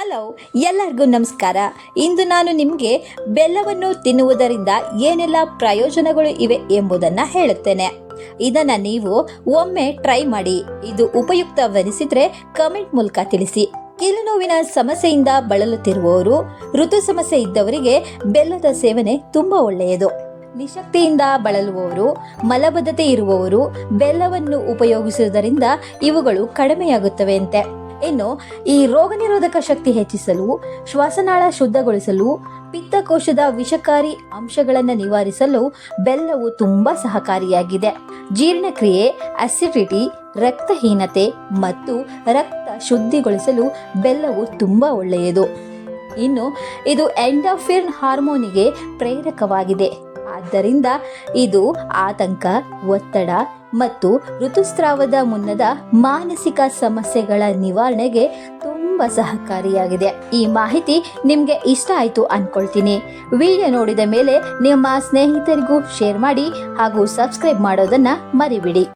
Hello, ಎಲ್ಲರಿಗೂ ನಮಸ್ಕಾರ. ಇಂದು ನಾನು ನಿಮಗೆ ಬೆಲ್ಲವನ್ನು ತಿನ್ನುವುದರಿಂದ ಏನೆಲ್ಲ ಪ್ರಯೋಜನಗಳು ಇವೆ ಎಂಬುದನ್ನು ಹೇಳುತ್ತೇನೆ. ಇದನ್ನು ನೀವು ಒಮ್ಮೆ ಟ್ರೈ ಮಾಡಿ. ಇದು ಉಪಯುಕ್ತವೆನಿಸಿದರೆ ಕಮೆಂಟ್ ಮೂಲಕ ತಿಳಿಸಿ. ಕೀಲುನೋವಿನ ಸಮಸ್ಯೆಯಿಂದ ಬಳಲುತ್ತಿರುವವರು, ಋತು ಸಮಸ್ಯೆ ಇದ್ದವರಿಗೆ ಬೆಲ್ಲದ ಸೇವನೆ ತುಂಬ ಒಳ್ಳೆಯದು. ನಿಶಕ್ತಿಯಿಂದ ಬಳಲುವವರು, ಮಲಬದ್ಧತೆ ಇರುವವರು ಬೆಲ್ಲವನ್ನು ಉಪಯೋಗಿಸುವುದರಿಂದ ಇವುಗಳು ಕಡಿಮೆಯಾಗುತ್ತವೆ ಅಂತೆ. ಇನ್ನು ಈ ರೋಗ ನಿರೋಧಕ ಶಕ್ತಿ ಹೆಚ್ಚಿಸಲು, ಶ್ವಾಸನಾಳ ಶುದ್ಧಗೊಳಿಸಲು, ಪಿತ್ತಕೋಶದ ವಿಷಕಾರಿ ಅಂಶಗಳನ್ನು ನಿವಾರಿಸಲು ಬೆಲ್ಲವು ತುಂಬ ಸಹಕಾರಿಯಾಗಿದೆ. ಜೀರ್ಣಕ್ರಿಯೆ, ಅಸಿಡಿಟಿ, ರಕ್ತಹೀನತೆ ಮತ್ತು ರಕ್ತ ಶುದ್ಧಿಗೊಳಿಸಲು ಬೆಲ್ಲವು ತುಂಬ ಒಳ್ಳೆಯದು. ಇನ್ನು ಇದು ಎಂಡೋರ್ಫಿನ್ ಹಾರ್ಮೋನಿಗೆ ಪ್ರೇರಕವಾಗಿದೆ. ಆದ್ದರಿಂದ ಇದು ಆತಂಕ, ಒತ್ತಡ ಮತ್ತು ಋತುಸ್ರಾವದ ಮುನ್ನದ ಮಾನಸಿಕ ಸಮಸ್ಯೆಗಳ ನಿವಾರಣೆಗೆ ತುಂಬ ಸಹಕಾರಿಯಾಗಿದೆ. ಈ ಮಾಹಿತಿ ನಿಮಗೆ ಇಷ್ಟ ಆಯಿತು ಅಂದ್ಕೊಳ್ತೀನಿ. ವಿಡಿಯೋ ನೋಡಿದ ಮೇಲೆ ನಿಮ್ಮ ಸ್ನೇಹಿತರಿಗೂ ಶೇರ್ ಮಾಡಿ ಹಾಗೂ ಸಬ್ಸ್ಕ್ರೈಬ್ ಮಾಡೋದನ್ನು ಮರಿಬೇಡಿ.